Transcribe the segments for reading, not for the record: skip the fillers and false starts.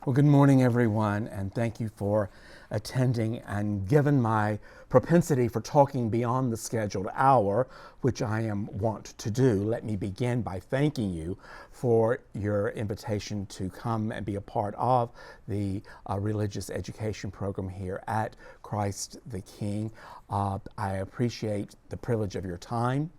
Well, good morning, everyone, and thank you for attending. And given my propensity for talking beyond the scheduled hour, which I am wont to do, let me begin by thanking you for your invitation to come and be a part of the religious education program here at Christ the King. I appreciate the privilege of your time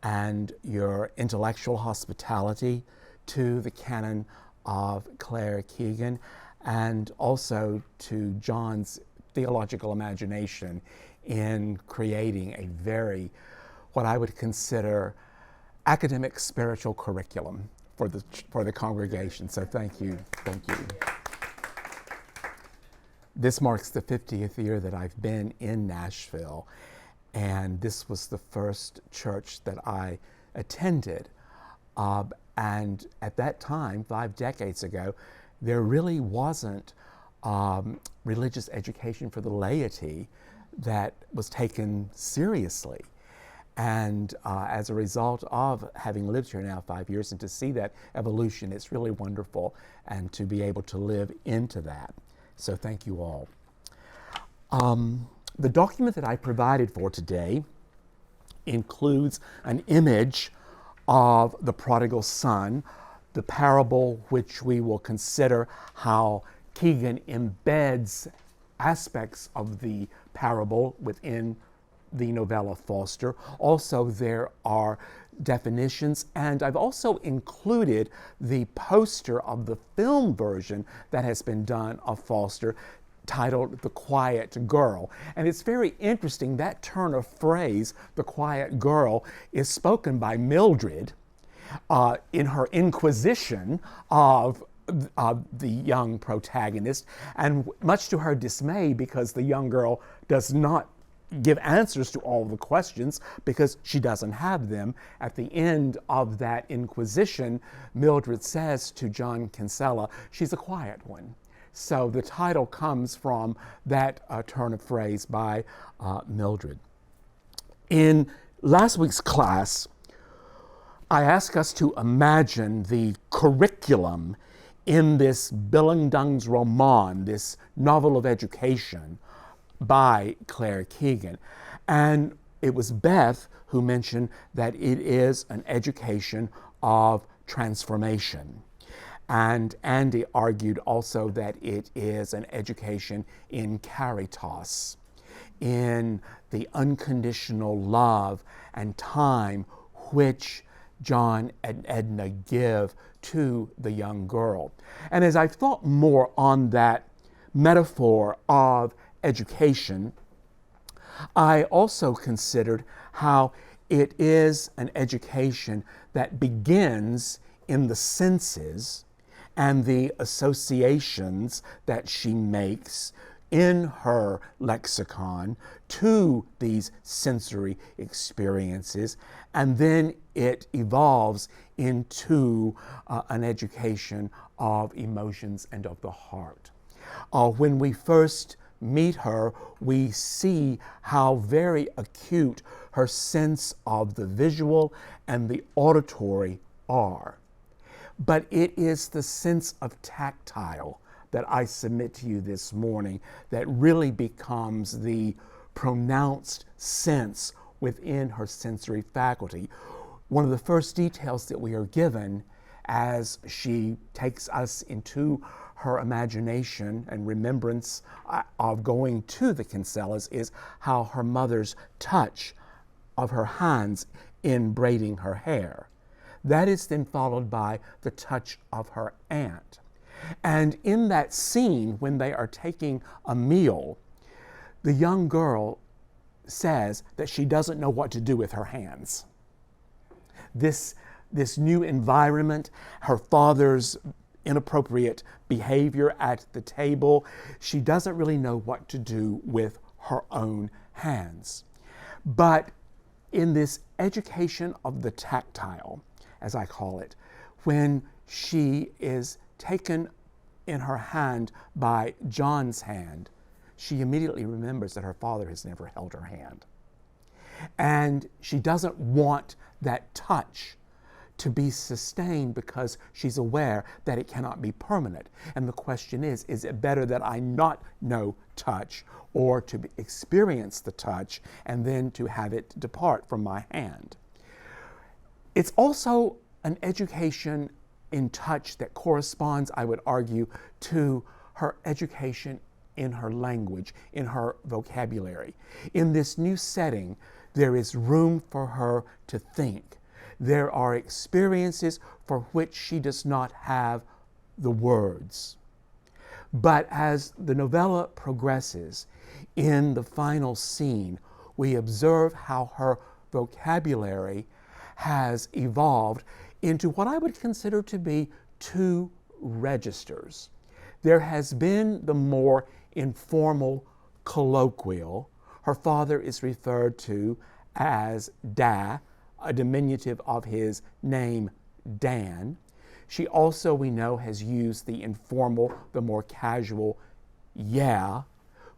and your intellectual hospitality to the canon of Claire Keegan, and also to John's theological imagination in creating a very, what I would consider, academic spiritual curriculum for the congregation. So thank you. This marks the 50th year that I've been in Nashville, and this was the first church that I attended. And at that time, 5 decades ago, there really wasn't religious education for the laity that was taken seriously. And as a result of having lived here now 5 years and to see that evolution, it's really wonderful, and to be able to live into that. So thank you all. The document that I provided for today includes an image of the prodigal son, the parable which we will consider how Keegan embeds aspects of the parable within the novella Foster. Also, there are definitions, and I've also included the poster of the film version that has been done of Foster, titled The Quiet Girl. And it's very interesting, that turn of phrase, the quiet girl, is spoken by Mildred in her inquisition of the young protagonist, and much to her dismay, because the young girl does not give answers to all the questions because she doesn't have them. At the end of that inquisition, Mildred says to John Kinsella, she's a quiet one. So the title comes from that turn of phrase by Mildred. In last week's class, I asked us to imagine the curriculum in this Bildungsroman, this novel of education by Claire Keegan. And it was Beth who mentioned that it is an education of transformation. And Andy argued also that it is an education in caritas, in the unconditional love and time which John and Edna give to the young girl. And as I thought more on that metaphor of education, I also considered how it is an education that begins in the senses and the associations that she makes in her lexicon to these sensory experiences, and then it evolves into an education of emotions and of the heart. When we first meet her, we see how very acute her sense of the visual and the auditory are. But it is the sense of tactile that I submit to you this morning that really becomes the pronounced sense within her sensory faculty. One of the first details that we are given as she takes us into her imagination and remembrance of going to the Kinsellas is how her mother's touch of her hands in braiding her hair. That is then followed by the touch of her aunt. And in that scene, when they are taking a meal, the young girl says that she doesn't know what to do with her hands. This new environment, her father's inappropriate behavior at the table, she doesn't really know what to do with her own hands. But in this education of the tactile, as I call it, when she is taken in her hand by John's hand, she immediately remembers that her father has never held her hand. And she doesn't want that touch to be sustained because she's aware that it cannot be permanent. And the question is it better that I not know touch or to experience the touch and then to have it depart from my hand? It's also an education in touch that corresponds, I would argue, to her education in her language, in her vocabulary. In this new setting, there is room for her to think. There are experiences for which she does not have the words. But as the novella progresses, in the final scene, we observe how her vocabulary has evolved into what I would consider to be two registers. There has been the more informal, colloquial. Her father is referred to as Da, a diminutive of his name Dan. She also, we know, has used the informal, the more casual yeah,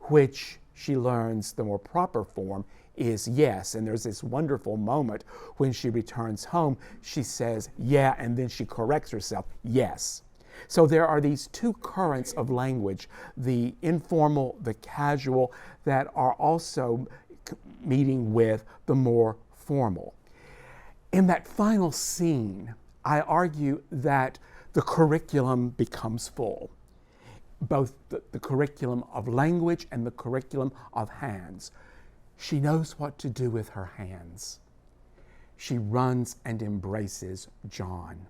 which she learns the more proper form is yes. And there's this wonderful moment when she returns home, she says yeah, and then she corrects herself, yes. So there are these two currents of language, the informal, the casual, that are also meeting with the more formal. In that final scene, I argue that the curriculum becomes full, both the curriculum of language and the curriculum of hands. She knows what to do with her hands. She runs and embraces John.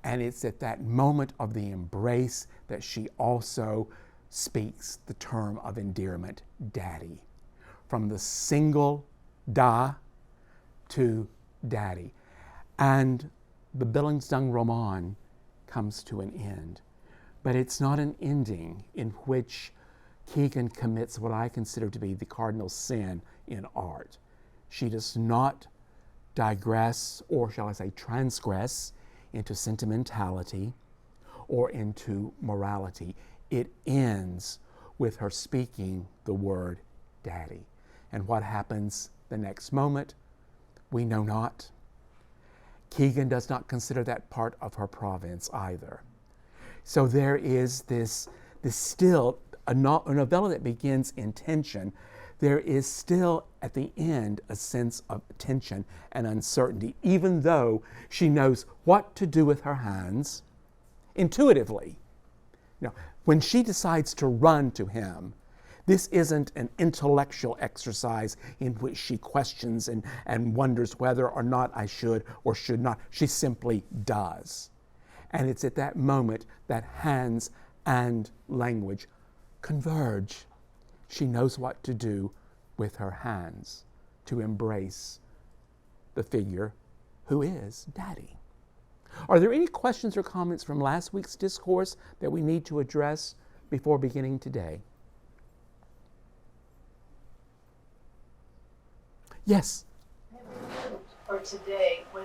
And it's at that moment of the embrace that she also speaks the term of endearment, Daddy. From the single da to Daddy. And the Bildungsroman comes to an end. But it's not an ending in which Keegan commits what I consider to be the cardinal sin in art. She does not digress, or shall I say transgress, into sentimentality or into morality. It ends with her speaking the word Daddy. And what happens the next moment, we know not. Keegan does not consider that part of her province either. So there is this still, a novella that begins in tension. There is still at the end a sense of tension and uncertainty, even though she knows what to do with her hands intuitively. You know, when she decides to run to him, this isn't an intellectual exercise in which she questions and wonders whether or not I should or should not. She simply does. And it's at that moment that hands and language converge. She knows what to do with her hands to embrace the figure who is Daddy. Are there any questions or comments from last week's discourse that we need to address before beginning today? Yes? Or today, when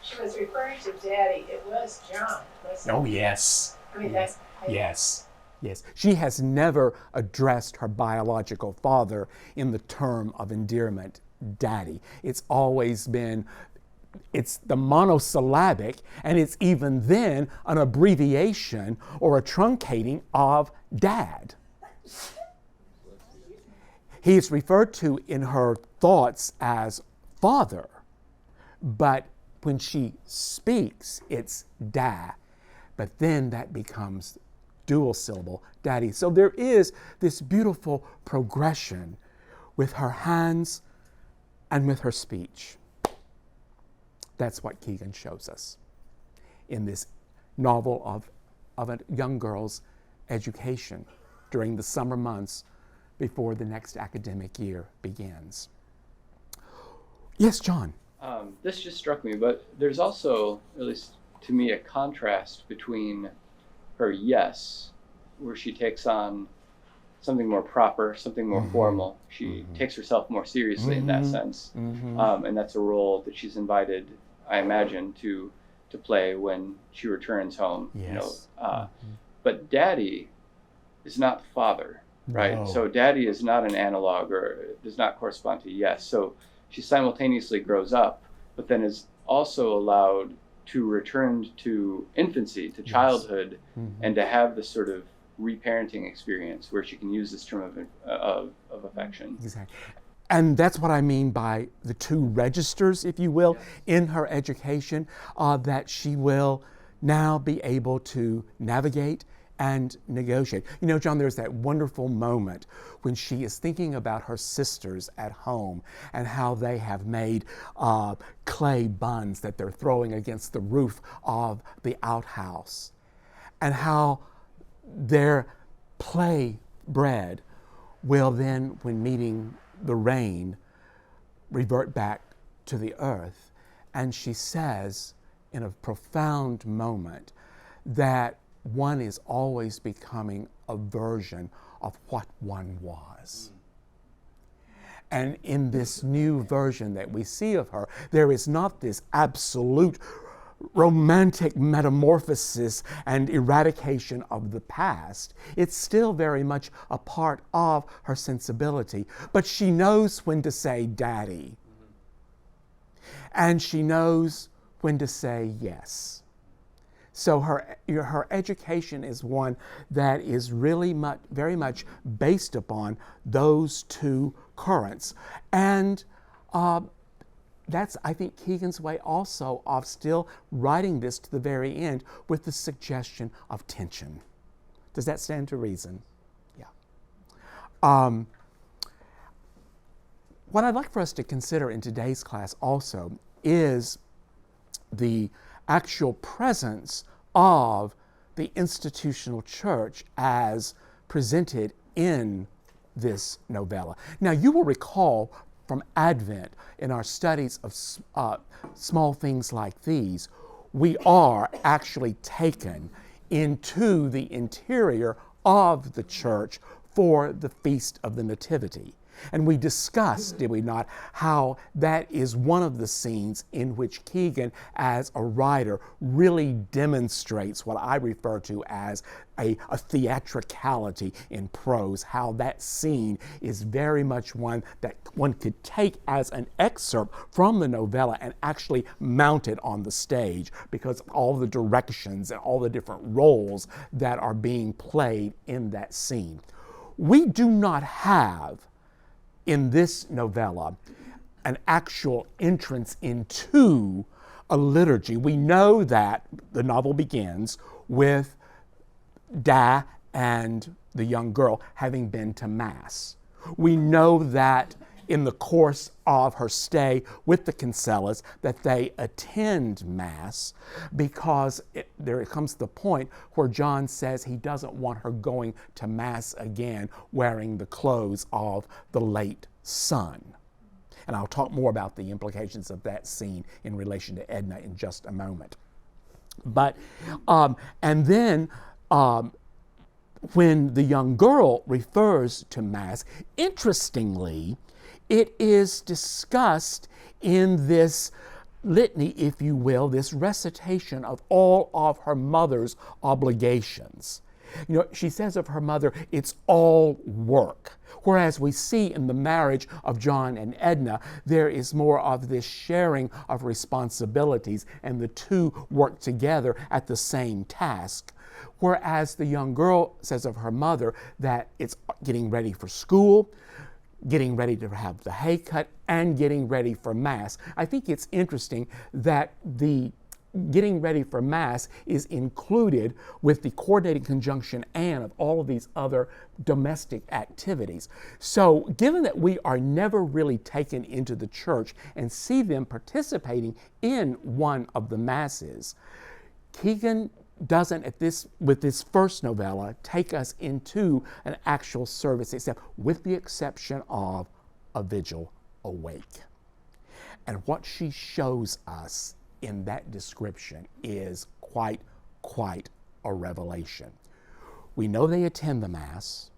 she was referring to Daddy, it was John, wasn't it? Oh, yes. I mean, that's... Yes. Yes. She has never addressed her biological father in the term of endearment, Daddy. It's always been, it's the monosyllabic, and it's even then an abbreviation or a truncating of Dad. He is referred to in her thoughts as Father, but when she speaks, it's Da. But then that becomes dual syllable, Daddy. So there is this beautiful progression with her hands and with her speech. That's what Keegan shows us in this novel of a young girl's education during the summer months before the next academic year begins. Yes, John. This just struck me, but there's also, at least to me, a contrast between her yes, where she takes on something more proper, something more formal. She takes herself more seriously in that sense. And that's a role that she's invited, I imagine, to play when she returns home. Yes. You know, but Daddy is not father, right? No. So Daddy is not an analog or does not correspond to yes. So she simultaneously grows up, but then is also allowed to return to infancy, to childhood, and to have this sort of reparenting experience where she can use this term of affection. Exactly. And that's what I mean by the two registers, if you will, in her education, that she will now be able to navigate and negotiate. You know, John, there's that wonderful moment when she is thinking about her sisters at home and how they have made clay buns that they're throwing against the roof of the outhouse, and how their play bread will then, when meeting the rain, revert back to the earth. And she says, in a profound moment, that one is always becoming a version of what one was. And in this new version that we see of her, there is not this absolute romantic metamorphosis and eradication of the past. It's still very much a part of her sensibility, but she knows when to say daddy. And she knows when to say yes. So her education is one that is really very much based upon those two currents. And that's, I think, Keegan's way also of still writing this to the very end with the suggestion of tension. Does that stand to reason? Yeah. What I'd like for us to consider in today's class also is the actual presence of the institutional church as presented in this novella. Now, you will recall from Advent, in our studies of small things like these, we are actually taken into the interior of the church for the Feast of the Nativity. And we discussed, did we not, how that is one of the scenes in which Keegan, as a writer, really demonstrates what I refer to as a theatricality in prose, how that scene is very much one that one could take as an excerpt from the novella and actually mount it on the stage, because of all the directions and all the different roles that are being played in that scene. We do not have in this novella an actual entrance into a liturgy. We know that the novel begins with Da and the young girl having been to Mass. We know that in the course of her stay with the Kinsellas that they attend Mass, because there comes the point where John says he doesn't want her going to Mass again wearing the clothes of the late son. And I'll talk more about the implications of that scene in relation to Edna in just a moment. But, and then when the young girl refers to Mass, interestingly, it is discussed in this litany, if you will, this recitation of all of her mother's obligations. You know, she says of her mother, it's all work. Whereas we see in the marriage of John and Edna, there is more of this sharing of responsibilities, and the two work together at the same task. Whereas the young girl says of her mother that it's getting ready for school, getting ready to have the hay cut, and getting ready for Mass. I think it's interesting that the getting ready for Mass is included with the coordinating conjunction and of all of these other domestic activities. So given that we are never really taken into the church and see them participating in one of the Masses, Keegan doesn't, with this first novella, take us into an actual service, except with the exception of a vigil awake. And what she shows us in that description is quite a revelation. We know they attend the Mass.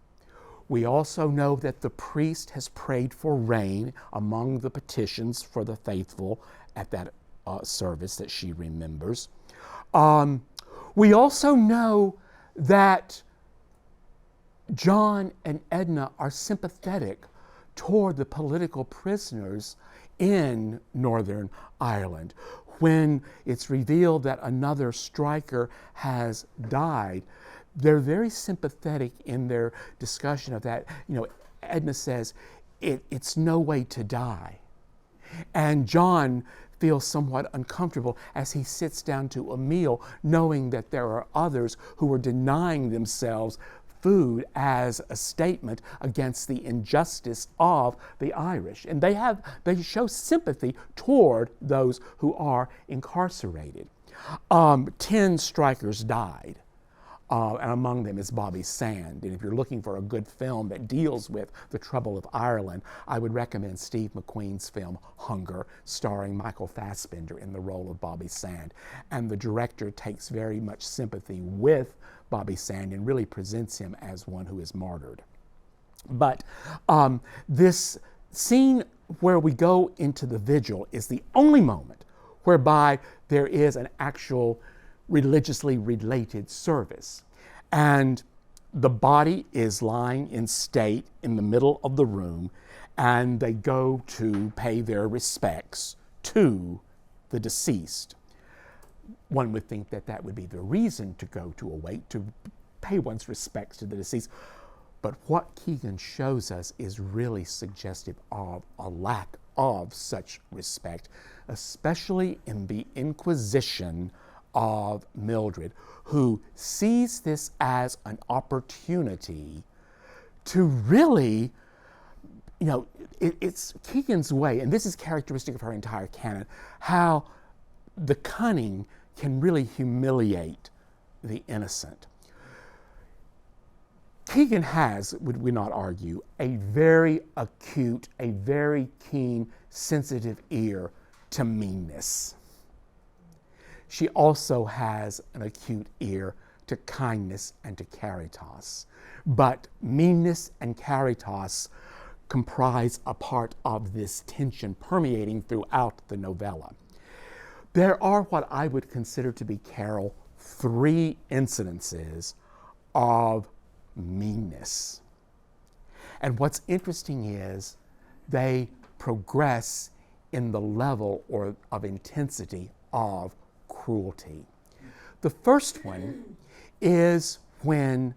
We also know that the priest has prayed for rain among the petitions for the faithful at that service that she remembers. We also know that John and Edna are sympathetic toward the political prisoners in Northern Ireland, when it's revealed that another striker has died, they're very sympathetic in their discussion of that. Edna says, it's no way to die. And John feels somewhat uncomfortable as he sits down to a meal, knowing that there are others who are denying themselves food as a statement against the injustice of the Irish. And they show sympathy toward those who are incarcerated. 10 strikers died. And among them is Bobby Sand. And if you're looking for a good film that deals with the trouble of Ireland, I would recommend Steve McQueen's film Hunger, starring Michael Fassbender in the role of Bobby Sand. And the director takes very much sympathy with Bobby Sand and really presents him as one who is martyred. But this scene where we go into the vigil is the only moment whereby there is an actual religiously related service. And the body is lying in state in the middle of the room, and they go to pay their respects to the deceased. One would think that that would be the reason to go to a wake, to pay one's respects to the deceased. But what Keegan shows us is really suggestive of a lack of such respect, especially in the Inquisition of Mildred, who sees this as an opportunity to really, it's Keegan's way, and this is characteristic of her entire canon, how the cunning can really humiliate the innocent. Keegan has, would we not argue, a very acute, a very keen, sensitive ear to meanness. She also has an acute ear to kindness and to caritas. But meanness and caritas comprise a part of this tension permeating throughout the novella. There are what I would consider to be, Carol, 3 incidences of meanness. And what's interesting is they progress in the level or of intensity of cruelty. The first one is when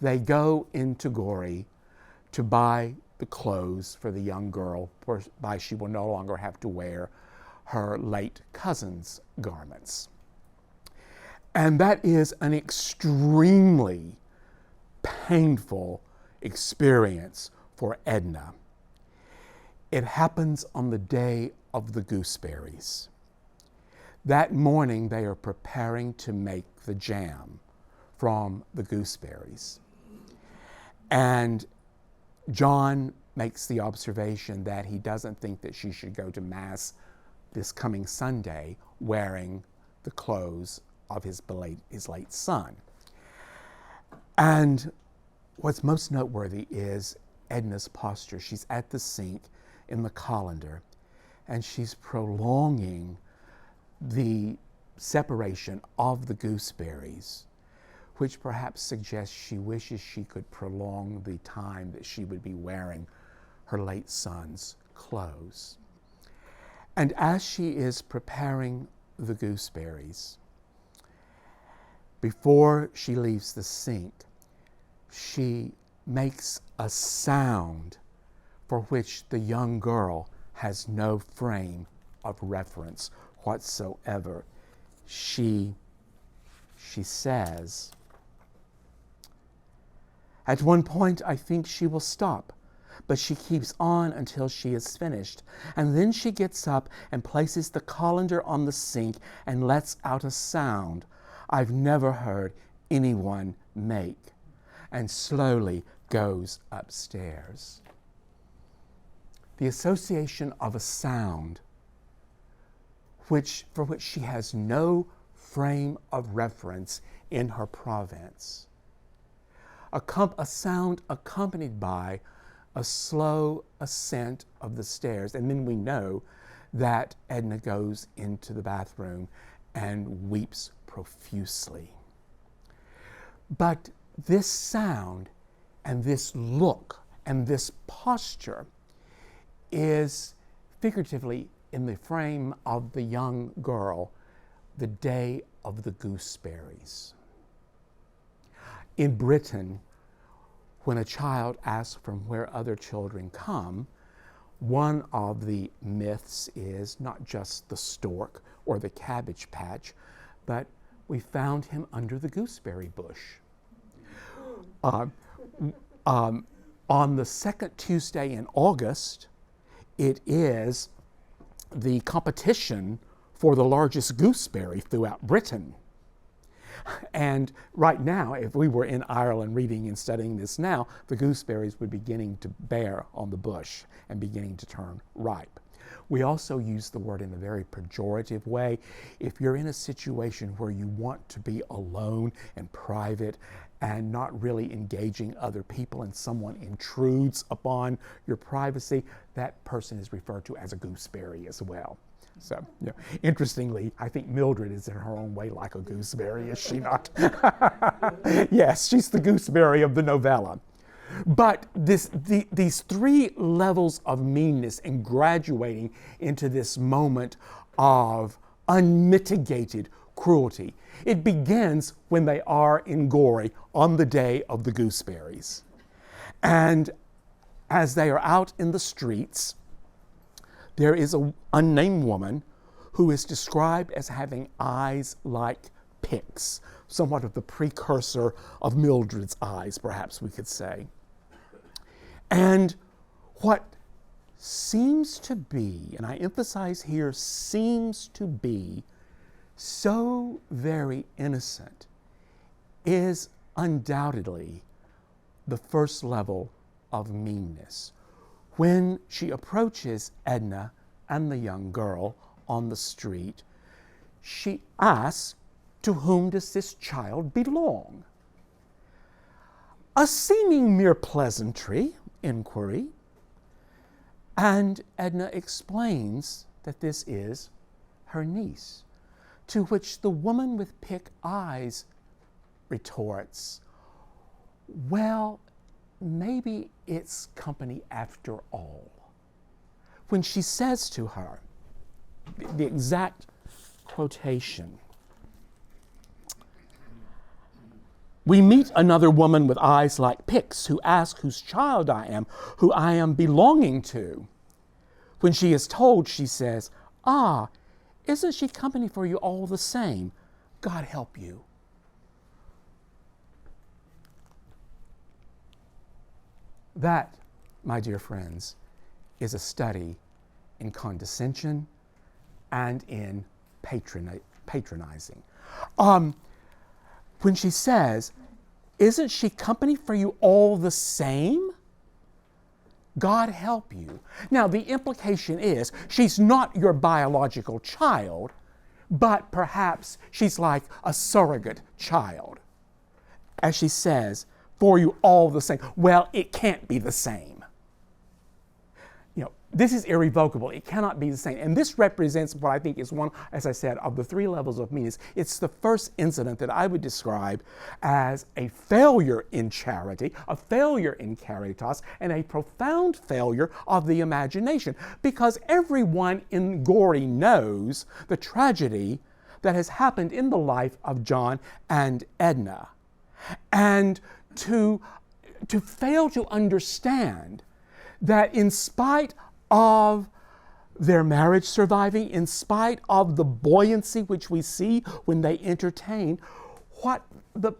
they go into Gorey to buy the clothes for the young girl, whereby she will no longer have to wear her late cousin's garments. And that is an extremely painful experience for Edna. It happens on the day of the gooseberries. That morning, they are preparing to make the jam from the gooseberries. And John makes the observation that he doesn't think that she should go to Mass this coming Sunday wearing the clothes of his late son. And what's most noteworthy is Edna's posture. She's at the sink in the colander, and she's prolonging the separation of the gooseberries, which perhaps suggests she wishes she could prolong the time that she would be wearing her late son's clothes. And as she is preparing the gooseberries, before she leaves the sink, she makes a sound for which the young girl has no frame of reference whatsoever. She says, "At one point I think she will stop, but she keeps on until she is finished, and then she gets up and places the colander on the sink and lets out a sound I've never heard anyone make, and slowly goes upstairs." The association of a sound for which she has no frame of reference in her province. A sound accompanied by a slow ascent of the stairs. And then we know that Edna goes into the bathroom and weeps profusely. But this sound and this look and this posture is figuratively in the frame of the young girl, the day of the gooseberries. In Britain, when a child asks from where other children come, one of the myths is not just the stork or the cabbage patch, but we found him under the gooseberry bush. On the second Tuesday in August, it is the competition for the largest gooseberry throughout Britain. And right now, if we were in Ireland reading and studying this now, the gooseberries would be beginning to bear on the bush and beginning to turn ripe. We also use the word in a very pejorative way. If you're in a situation where you want to be alone and private and not really engaging other people and someone intrudes upon your privacy, that person is referred to as a gooseberry as well. So, interestingly, I think Mildred is in her own way like a gooseberry, is she not? Yes, she's the gooseberry of the novella. But these three levels of meanness and graduating into this moment of unmitigated cruelty. It begins when they are in Gorey on the day of the gooseberries. And as they are out in the streets, there is an unnamed woman who is described as having eyes like picks, somewhat of the precursor of Mildred's eyes, perhaps we could say. And what seems to be, and I emphasize here, seems to be so very innocent, is undoubtedly the first level of meanness. When she approaches Edna and the young girl on the street, she asks, "To whom does this child belong?" A seeming mere pleasantry, inquiry, and Edna explains that this is her niece, to which the woman with pick eyes retorts, "Well, maybe it's company after all." When she says to her, the exact quotation, "We meet another woman with eyes like picks who asks whose child I am, who I am belonging to. When she is told, she says, 'Ah, isn't she company for you all the same? God help you.'" That, my dear friends, is a study in condescension and in patronizing. When she says, "Isn't she company for you all the same? God help you." Now, the implication is she's not your biological child, but perhaps she's like a surrogate child. As she says, "For you all the same." Well, it can't be the same. This is irrevocable. It cannot be the same. And this represents what I think is one, as I said, of the three levels of meanness. It's the first incident that I would describe as a failure in charity, a failure in caritas, and a profound failure of the imagination. Because everyone in Gorey knows the tragedy that has happened in the life of John and Edna. And to fail to understand that in spite of their marriage surviving, in spite of the buoyancy which we see when they entertain, what the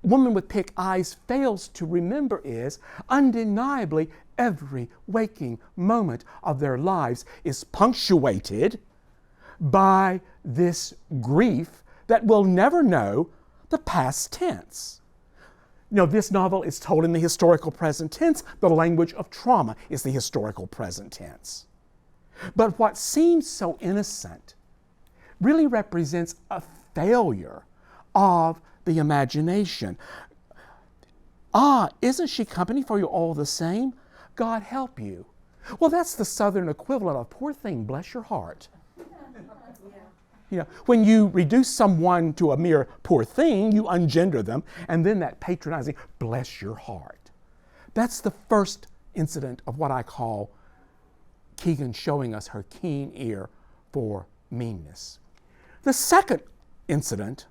woman with pick eyes fails to remember is undeniably every waking moment of their lives is punctuated by this grief that will never know the past tense. This novel is told in the historical present tense. The language of trauma is the historical present tense. But what seems so innocent really represents a failure of the imagination. "Ah, isn't she company for you all the same? God help you." Well, that's the Southern equivalent of "Poor thing, bless your heart." When you reduce someone to a mere poor thing, you ungender them, and then that patronizing, "Bless your heart." That's the first incident of what I call Keegan showing us her keen ear for meanness. The second incident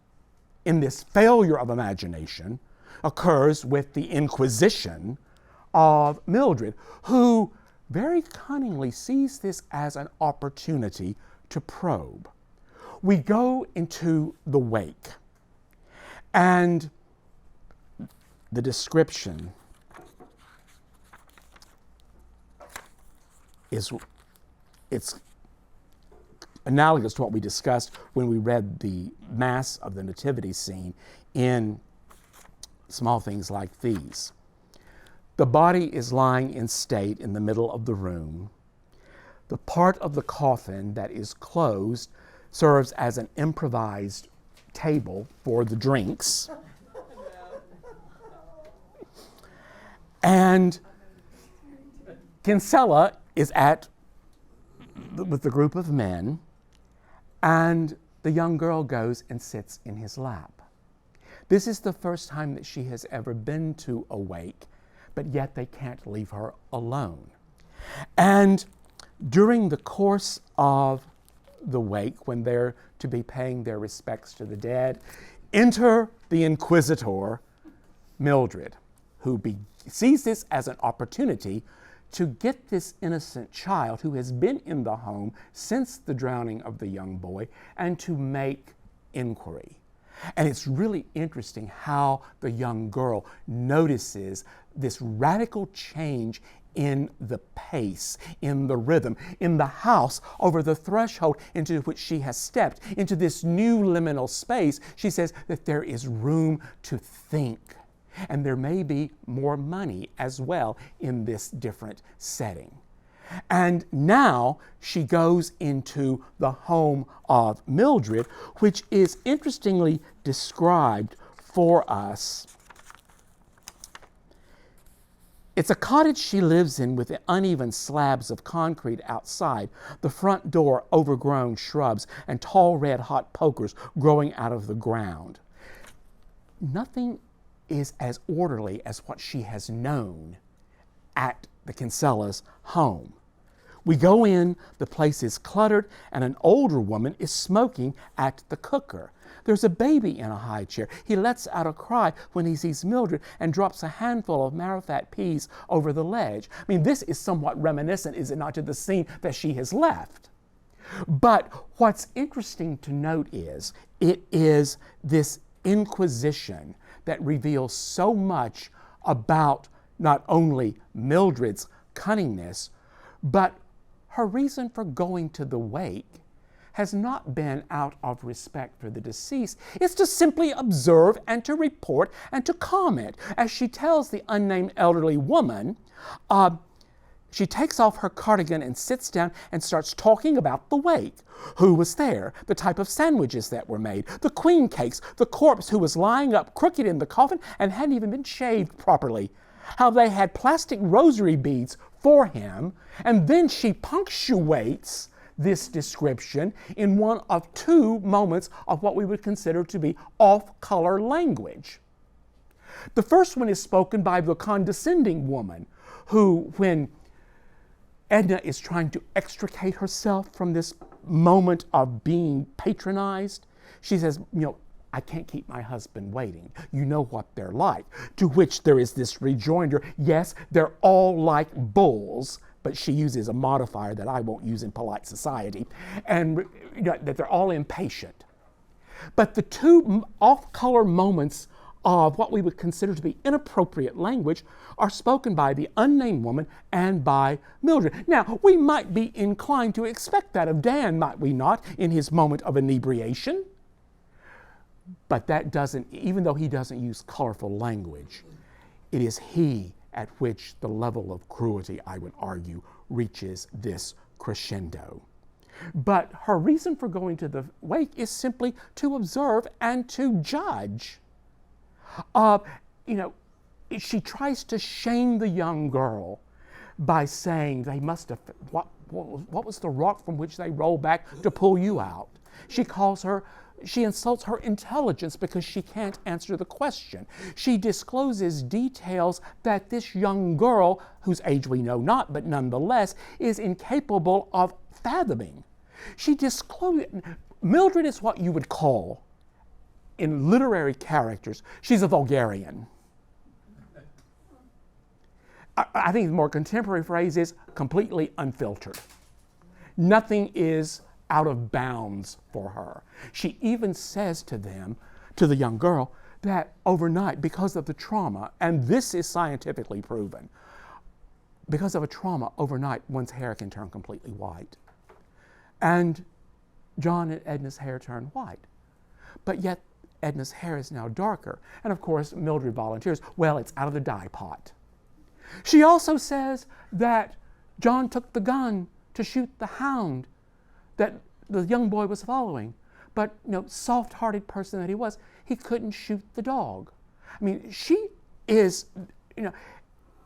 in this failure of imagination occurs with the inquisition of Mildred, who very cunningly sees this as an opportunity to probe. We go into the wake, and the description it's analogous to what we discussed when we read the Mass of the Nativity scene in small things like these. The body is lying in state in the middle of the room. The part of the coffin that is closed serves as an improvised table for the drinks. And Kinsella is with the group of men, and the young girl goes and sits in his lap. This is the first time that she has ever been to a wake, but yet they can't leave her alone. And during the course of the wake, when they're to be paying their respects to the dead, enter the inquisitor, Mildred, who sees this as an opportunity to get this innocent child who has been in the home since the drowning of the young boy and to make inquiry. And it's really interesting how the young girl notices this radical change in the pace, in the rhythm, in the house, over the threshold into which she has stepped, into this new liminal space. She says that there is room to think. And there may be more money as well in this different setting. And now she goes into the home of Mildred, which is interestingly described for us. It's a cottage she lives in with uneven slabs of concrete outside, the front door overgrown shrubs, and tall red hot pokers growing out of the ground. Nothing is as orderly as what she has known at the Kinsella's home. We go in, the place is cluttered, and an older woman is smoking at the cooker. There's a baby in a high chair. He lets out a cry when he sees Mildred and drops a handful of marrowfat peas over the ledge. I mean, this is somewhat reminiscent, is it not, to the scene that she has left. But what's interesting to note is, it is this inquisition that reveals so much about not only Mildred's cunningness, but her reason for going to the wake has not been out of respect for the deceased. It's to simply observe and to report and to comment. As she tells the unnamed elderly woman, she takes off her cardigan and sits down and starts talking about the wake. Who was there? The type of sandwiches that were made, the queen cakes, the corpse who was lying up crooked in the coffin and hadn't even been shaved properly. How they had plastic rosary beads for him. And then she punctuates this description in one of two moments of what we would consider to be off-color language. The first one is spoken by the condescending woman who, when Edna is trying to extricate herself from this moment of being patronized, she says, I can't keep my husband waiting. You know what they're like. To which there is this rejoinder, yes, they're all like bulls, but she uses a modifier that I won't use in polite society, and that they're all impatient. But the two off-color moments of what we would consider to be inappropriate language are spoken by the unnamed woman and by Mildred. Now, we might be inclined to expect that of Dan, might we not, in his moment of inebriation? But that doesn't, even though he doesn't use colorful language, it is he at which the level of cruelty, I would argue, reaches this crescendo. But her reason for going to the wake is simply to observe and to judge. She tries to shame the young girl by saying they must have, what was the rock from which they rolled back to pull you out? She calls her She insults her intelligence because she can't answer the question. She discloses details that this young girl, whose age we know not, but nonetheless, is incapable of fathoming. Mildred is what you would call, in literary characters, she's a vulgarian. I think the more contemporary phrase is completely unfiltered. Nothing is out of bounds for her. She even says to the young girl, that overnight, because of the trauma, and this is scientifically proven, because of a trauma, overnight, one's hair can turn completely white. And John and Edna's hair turned white. But yet, Edna's hair is now darker. And of course, Mildred volunteers, well, it's out of the dye pot. She also says that John took the gun to shoot the hound that the young boy was following. But, soft-hearted person that he was, he couldn't shoot the dog. I mean, she is,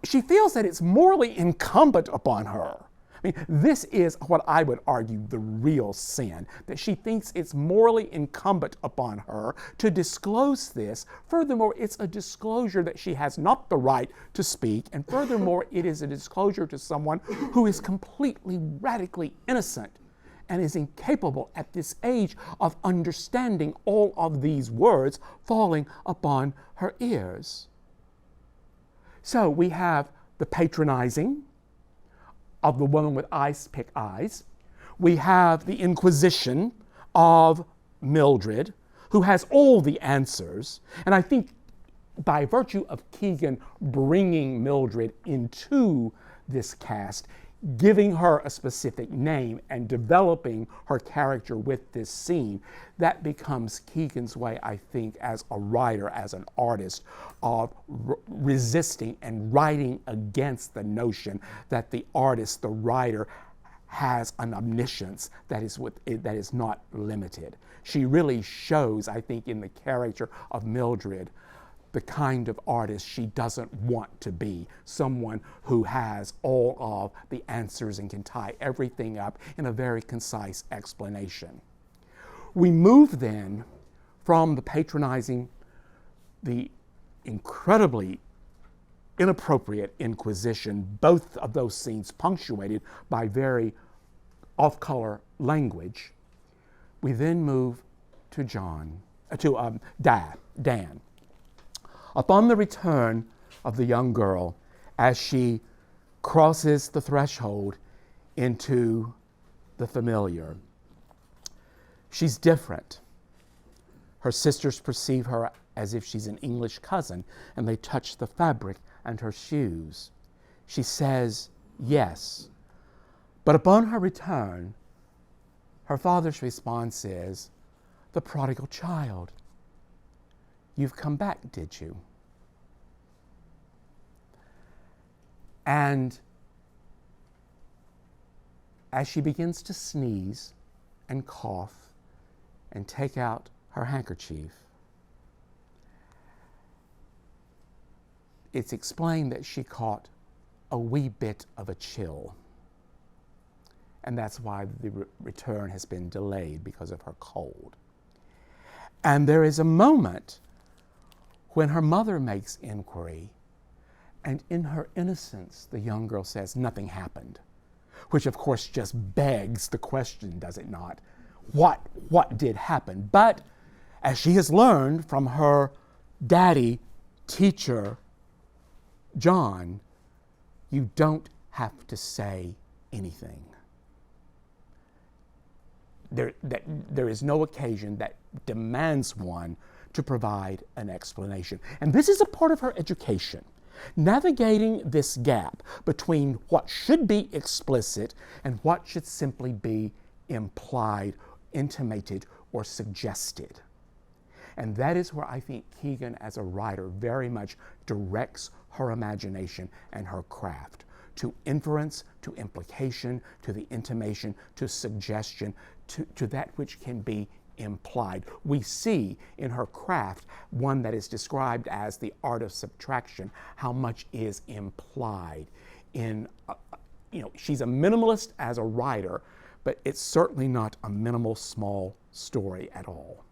she feels that it's morally incumbent upon her. I mean, this is what I would argue the real sin, that she thinks it's morally incumbent upon her to disclose this. Furthermore, it's a disclosure that she has not the right to speak, and furthermore, it is a disclosure to someone who is completely, radically innocent and is incapable at this age of understanding all of these words falling upon her ears. So we have the patronizing of the woman with ice-pick eyes. We have the inquisition of Mildred, who has all the answers. And I think by virtue of Keegan bringing Mildred into this cast, giving her a specific name and developing her character with this scene, that becomes Keegan's way, I think, as a writer, as an artist, of resisting and writing against the notion that the artist, the writer, has an omniscience that is not limited. She really shows, I think, in the character of Mildred, the kind of artist she doesn't want to be, someone who has all of the answers and can tie everything up in a very concise explanation. We move then from the patronizing, the incredibly inappropriate inquisition, both of those scenes punctuated by very off-color language. We then move to Dan. Upon the return of the young girl, as she crosses the threshold into the familiar, she's different. Her sisters perceive her as if she's an English cousin, and they touch the fabric and her shoes. She says yes. But upon her return, her father's response is, "The prodigal child. You've come back, did you?" And as she begins to sneeze and cough and take out her handkerchief, it's explained that she caught a wee bit of a chill. And that's why the return has been delayed, because of her cold. And there is a moment when her mother makes inquiry, and in her innocence, the young girl says, "Nothing happened," which of course just begs the question, does it not? What did happen? But as she has learned from her daddy, teacher, John, you don't have to say anything. There is no occasion that demands one to provide an explanation. And this is a part of her education, navigating this gap between what should be explicit and what should simply be implied, intimated, or suggested. And that is where I think Keegan, as a writer, very much directs her imagination and her craft to inference, to implication, to the intimation, to suggestion, to that which can be implied. We see in her craft, one that is described as the art of subtraction, how much is implied in, she's a minimalist as a writer, but it's certainly not a minimal, small story at all.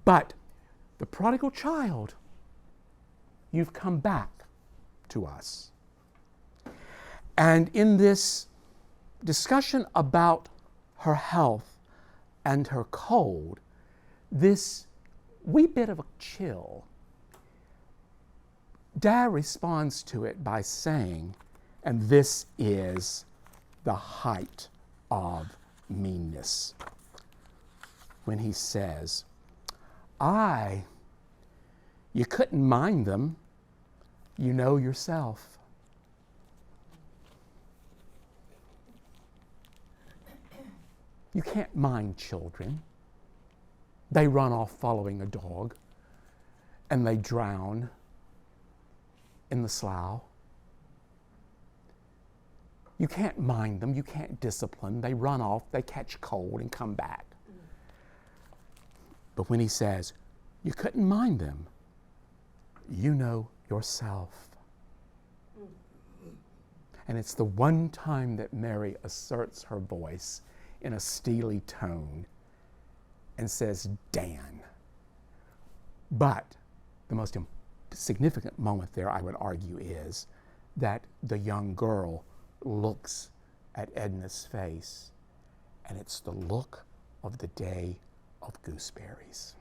But the prodigal child, you've come back to us. And in this discussion about her health and her cold, this wee bit of a chill, Dad responds to it by saying, and this is the height of meanness, when he says, you couldn't mind them, you know yourself. You can't mind children. They run off following a dog, and they drown in the slough. You can't mind them, you can't discipline. They run off, they catch cold and come back. But when he says, you couldn't mind them, you know yourself. And it's the one time that Mary asserts her voice in a steely tone and says, Dan. But the most significant moment there, I would argue, is that the young girl looks at Edna's face, and it's the look of the day of gooseberries.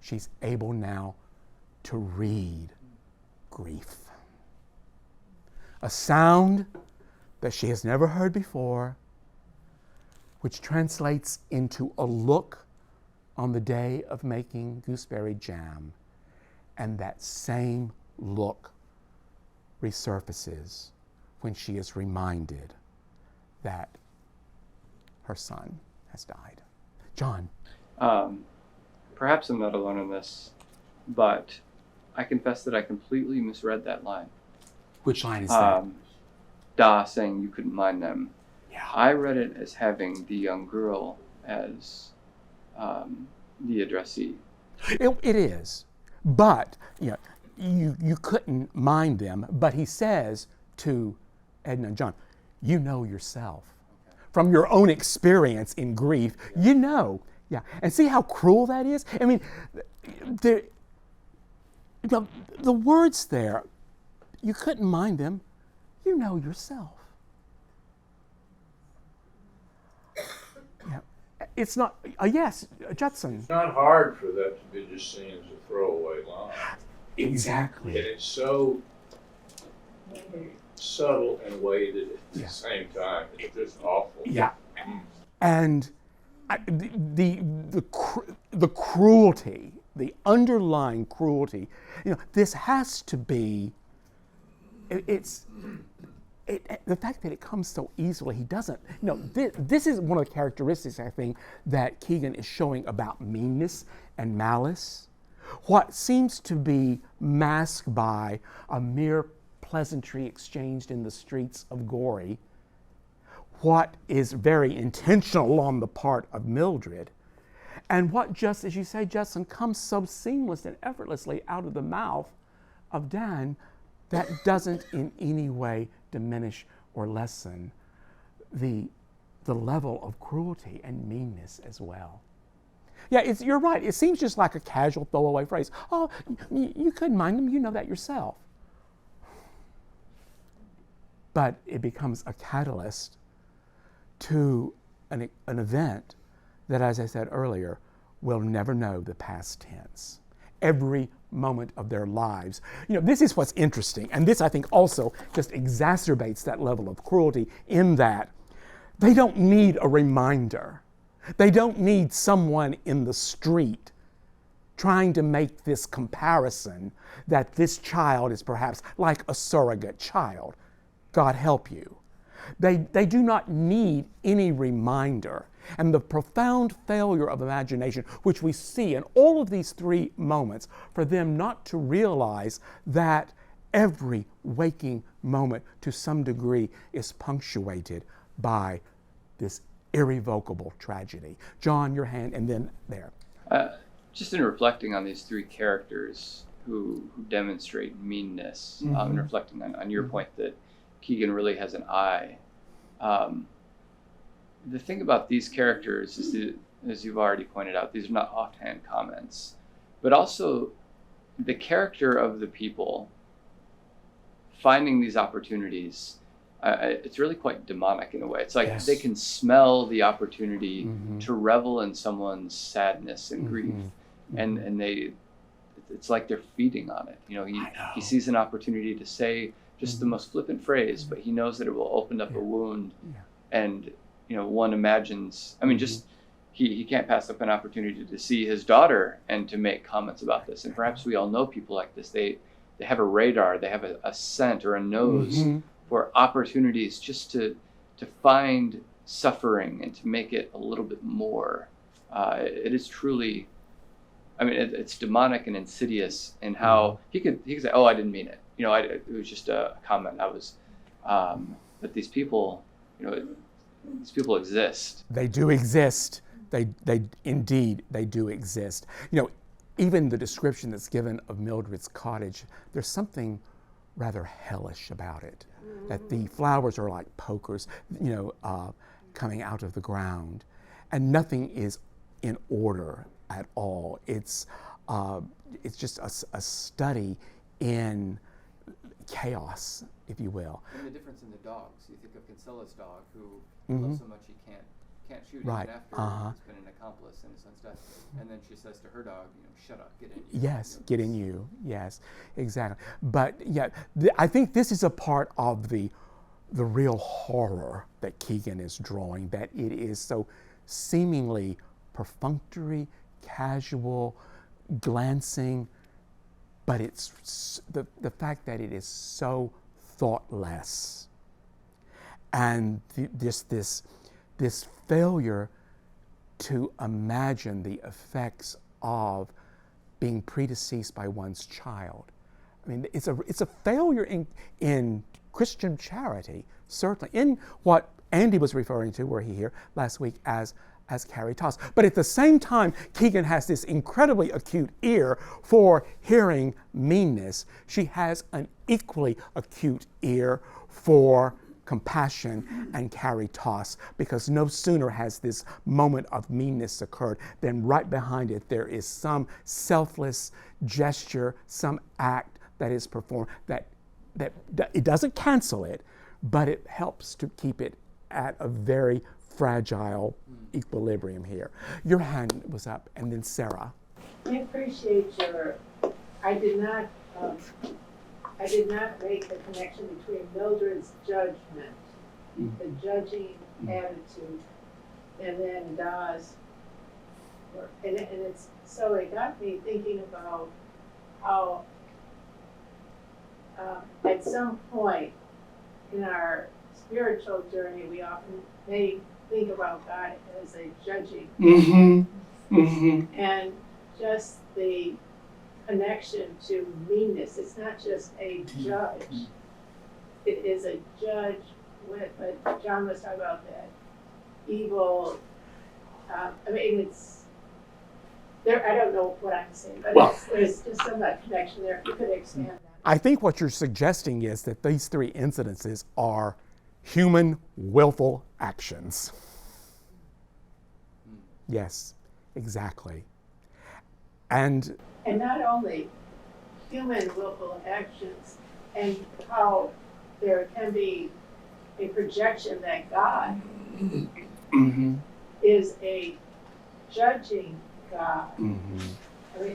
She's able now to read grief. A sound that she has never heard before, which translates into a look on the day of making gooseberry jam, and that same look resurfaces when she is reminded that her son has died. John. Perhaps I'm not alone in this, but I confess that I completely misread that line. Which line is that? Da saying you couldn't mind them. Yeah. I read it as having the young girl as the addressee. It is, but you couldn't mind them. But he says to Edna and John, you know yourself. From your own experience in grief, you know. Yeah. And see how cruel that is? I mean, the words there, you couldn't mind them, you know yourself. Yeah. It's not, yes, Judson. It's not hard for that to be just seen as a throwaway line. Exactly. And it's so subtle and weighted at the same time. It's just awful. Yeah. And the cruelty, the underlying cruelty, this has to be, the fact that it comes so easily, he doesn't, this is one of the characteristics, I think, that Keegan is showing about meanness and malice. What seems to be masked by a mere pleasantry exchanged in the streets of Gorey, what is very intentional on the part of Mildred, and what, just as you say, Justin, comes so seamless and effortlessly out of the mouth of Dan, that doesn't in any way diminish or lessen the level of cruelty and meanness as well. Yeah, you're right. It seems just like a casual throwaway phrase. Oh, you couldn't mind them. You know that yourself. But it becomes a catalyst to an event that, as I said earlier, will never know the past tense. Every moment of their lives. This is what's interesting, and this, I think, also just exacerbates that level of cruelty in that they don't need a reminder. They don't need someone in the street trying to make this comparison that this child is perhaps like a surrogate child. God help you. They do not need any reminder. And the profound failure of imagination, which we see in all of these three moments, for them not to realize that every waking moment to some degree is punctuated by this irrevocable tragedy. John, your hand, and then there. Just in reflecting on these three characters who demonstrate meanness, and reflecting on your point that Keegan really has an eye. The thing about these characters is as you've already pointed out, these are not offhand comments, but also the character of the people finding these opportunities. It's really quite demonic in a way. It's like Yes. they can smell the opportunity Mhm. to revel in someone's sadness and grief, Mhm. and it's like they're feeding on it. You know, I know. he sees an opportunity to say just the most flippant phrase, but he knows that it will open up a wound. Yeah. And one imagines. I mean, just he can't pass up an opportunity to see his daughter and to make comments about this. And perhaps we all know people like this. They have a radar. They have a scent or a nose Mhm. for opportunities just to find suffering and to make it a little bit more. It is truly, I mean, it's demonic and insidious in how he could say, "Oh, I didn't mean it. It was just a comment. I was," but these people, these people exist. They do exist. They indeed, they do exist. Even the description that's given of Mildred's cottage, there's something rather hellish about it. That the flowers are like pokers, coming out of the ground, and nothing is in order at all. It's just a study in chaos, if you will. And the difference in the dogs. You think of Kinsella's dog, who Mhm. loves so much he can't shoot Right. even after Uh-huh. he's been an accomplice in his son's death. And then she says to her dog, "Shut up, get in you." Yes, get in you. Yes, exactly. But yeah, I think this is a part of the real horror that Keegan is drawing, that it is so seemingly perfunctory, casual, glancing, but it's the fact that it is so thoughtless. And this failure to imagine the effects of being predeceased by one's child. I mean, it's a failure in Christian charity, certainly, in what Andy was referring to, were he here last week, as caritas. But at the same time, Keegan has this incredibly acute ear for hearing meanness. She has an equally acute ear for compassion and caritas, because no sooner has this moment of meanness occurred than right behind it there is some selfless gesture, some act that is performed that it doesn't cancel it, but it helps to keep it at a very fragile equilibrium here. Your hand was up, and then Sarah. I appreciate I did not make the connection between Mildred's judgment, the judging attitude, and then Da's work. And it got me thinking about how at some point in our spiritual journey, we often may think about God as a judging, and just the connection to meanness. It's not just a judge. It is a judge with, but John was talking about that evil. It's there. I don't know what I'm saying, but there's just some connection there. If you could expand that. I think what you're suggesting is that these three incidences are human willful actions. Yes, exactly. And not only human willful actions, and how there can be a projection that God is a judging God.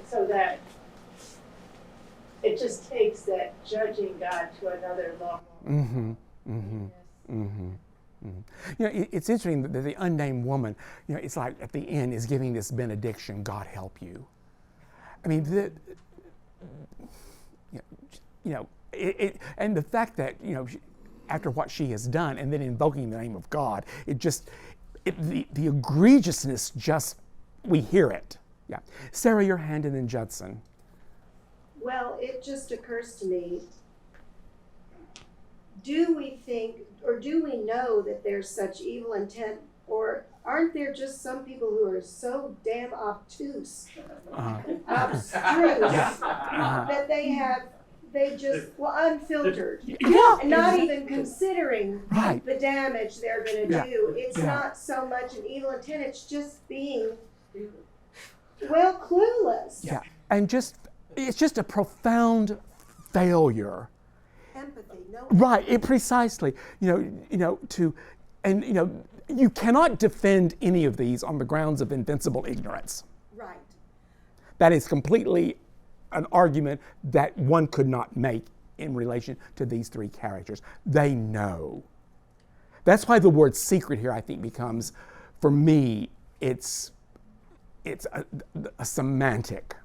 So that it just takes that judging God to another level. It's interesting that the unnamed woman, it's like at the end is giving this benediction, God help you. I mean, and the fact that, after what she has done and then invoking the name of God, the egregiousness just, we hear it. Yeah. Sarah, your hand, and then Judson. Well, it just occurs to me, do we think, or do we know that there's such evil intent, or aren't there just some people who are so damn obtuse, abstruse, that they have they just, unfiltered. Yeah. And not even considering Right. the damage they're going to Yeah. do. It's Yeah. not so much an evil intent, it's just being, well, clueless. Yeah. And it's just a profound failure. Empathy, no. Right, precisely. You cannot defend any of these on the grounds of invincible ignorance. Right. That is completely an argument that one could not make in relation to these three characters. They know. That's why the word secret here, I think, becomes, for me, it's a semantic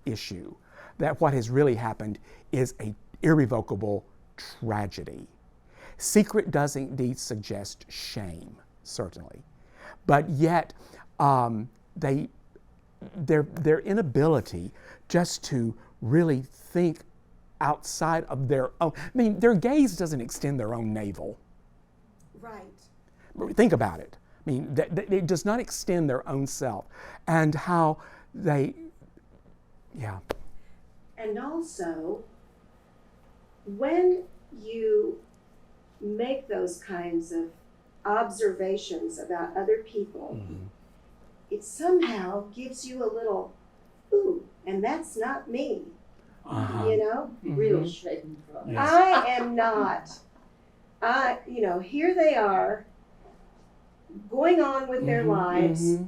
issue. That what has really happened is an irrevocable tragedy. Secret does indeed suggest shame, certainly, but yet their inability just to really think outside of their own. I mean, their gaze doesn't extend their own navel. Right. Think about it. I mean, it does not extend their own self, and how they, yeah. And also, when you make those kinds of observations about other people, it somehow gives you a little, ooh, and that's not me. You know? Real Schadenfreude. I am not. Here they are, going on with their lives,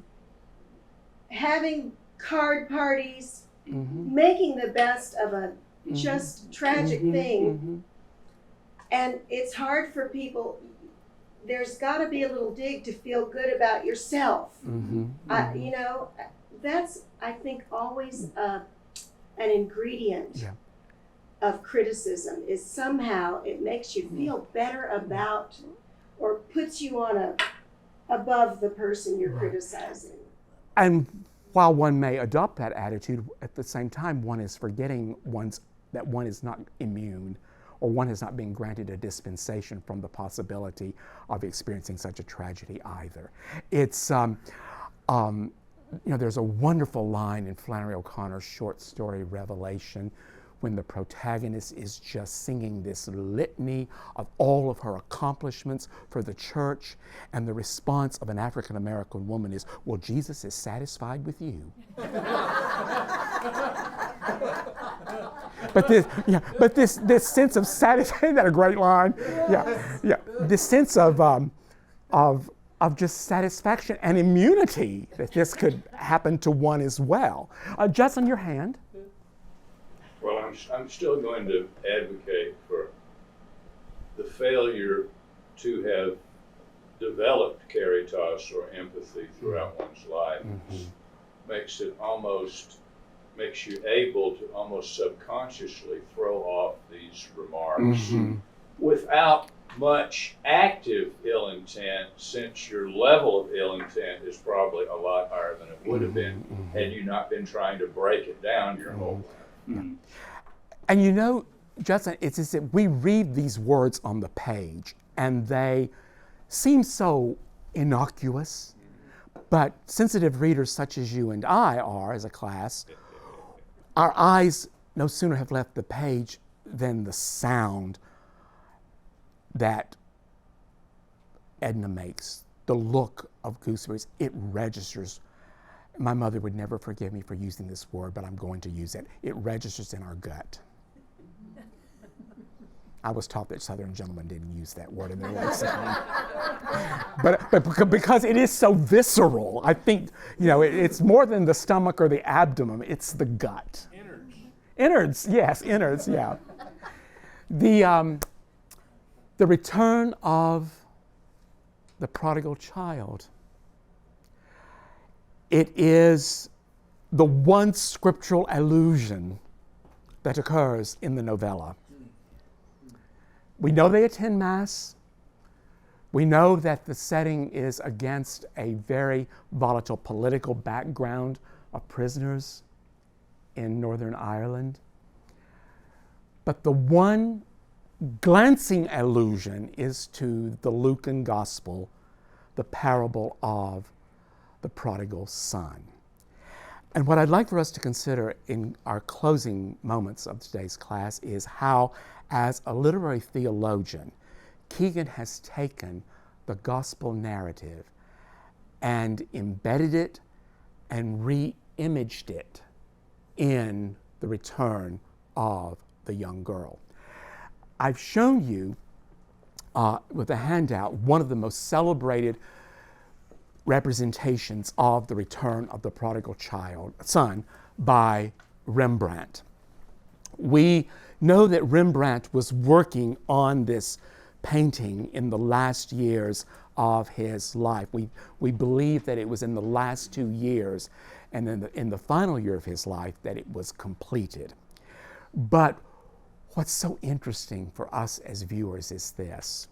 having card parties, making the best of a just tragic thing. And it's hard for people, there's got to be a little dig to feel good about yourself. That's, I think, always an ingredient of criticism, is somehow it makes you feel better about, or puts you on above the person you're criticizing. And while one may adopt that attitude, at the same time, one is forgetting that one is not immune, or one has not been granted a dispensation from the possibility of experiencing such a tragedy either. It's, there's a wonderful line in Flannery O'Connor's short story Revelation, when the protagonist is just singing this litany of all of her accomplishments for the church, and the response of an African American woman is, well, Jesus is satisfied with you. But this sense of satisfaction, isn't that a great line? Yeah. This sense of just satisfaction and immunity that this could happen to one as well. Justin, your hand. Well, I'm still going to advocate for the failure to have developed caritas or empathy throughout one's life. Makes you able to almost subconsciously throw off these remarks without much active ill intent, since your level of ill intent is probably a lot higher than it would have been had you not been trying to break it down your whole life. And Justin, it's as if we read these words on the page and they seem so innocuous, but sensitive readers such as you and I are as a class, our eyes no sooner have left the page than the sound that Edna makes, the look of gooseberries, it registers. My mother would never forgive me for using this word, but I'm going to use it. It registers in our gut. I was taught that Southern gentlemen didn't use that word in their lexicon. but because it is so visceral, I think, it's more than the stomach or the abdomen, it's the gut. Innards, yes, innards, yeah. The return of the prodigal child. It is the one scriptural allusion that occurs in the novella. We know they attend Mass. We know that the setting is against a very volatile political background of prisoners in Northern Ireland. But the one glancing allusion is to the Lucan gospel, the parable of the prodigal son. And what I'd like for us to consider in our closing moments of today's class is how, as a literary theologian, Keegan has taken the gospel narrative and embedded it and re-imaged it in the return of the young girl. I've shown you with a handout one of the most celebrated representations of the return of the prodigal son by Rembrandt. We know that Rembrandt was working on this painting in the last years of his life. We believe that it was in the last 2 years and then in the final year of his life that it was completed. But what's so interesting for us as viewers is this.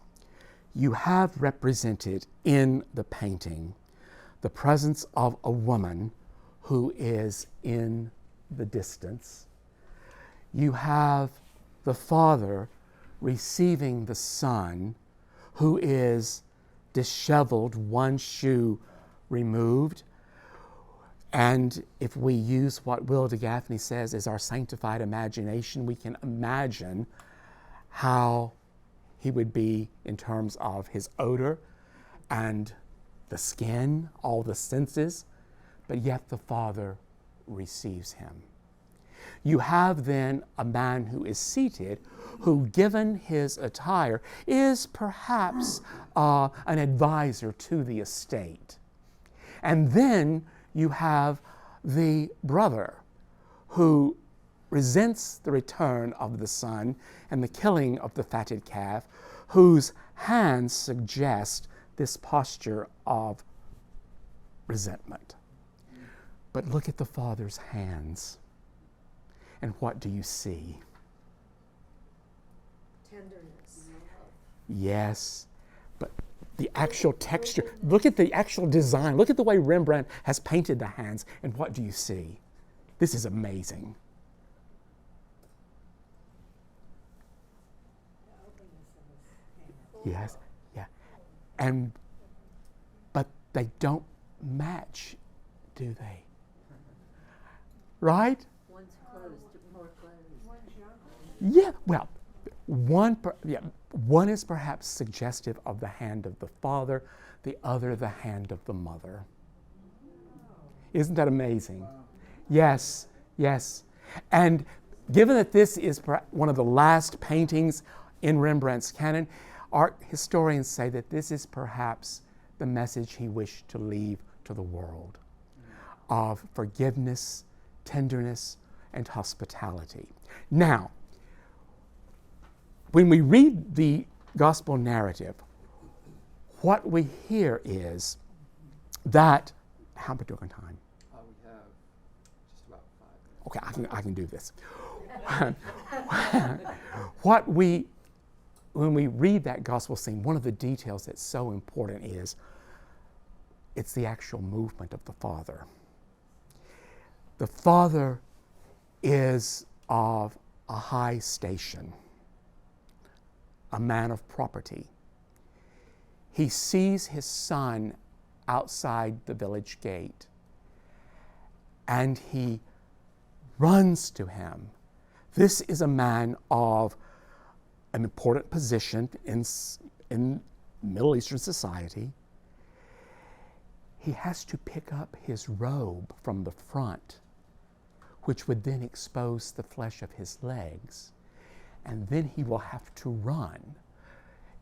You have represented in the painting the presence of a woman who is in the distance. You have the father receiving the son who is disheveled, one shoe removed. And if we use what Will de Gaffney says is our sanctified imagination, we can imagine how he would be in terms of his odor and the skin, all the senses, but yet the father receives him. You have then a man who is seated, who, given his attire, is perhaps an advisor to the estate. And then you have the brother who resents the return of the son and the killing of the fatted calf, whose hands suggest this posture of resentment. But look at the father's hands. And what do you see? Tenderness. Yes, but the actual texture, look at the actual design, look at the way Rembrandt has painted the hands, and what do you see? This is amazing. Yes, yeah. But they don't match, do they? Right? One's closed, more closed. Yeah, well, one is perhaps suggestive of the hand of the father, the other the hand of the mother. Isn't that amazing? Yes, yes. And given that this is one of the last paintings in Rembrandt's canon, art historians say that this is perhaps the message he wished to leave to the world of forgiveness, tenderness, and hospitality. Now, when we read the gospel narrative, what we hear is that, how am I doing on time? We have just about 5 minutes. Okay, I can do this. When we read that gospel scene, one of the details that's so important is it's the actual movement of the father. The father is of a high station, a man of property. He sees his son outside the village gate, and he runs to him. This is a man of an important position in Middle Eastern society. He has to pick up his robe from the front, which would then expose the flesh of his legs. And then he will have to run,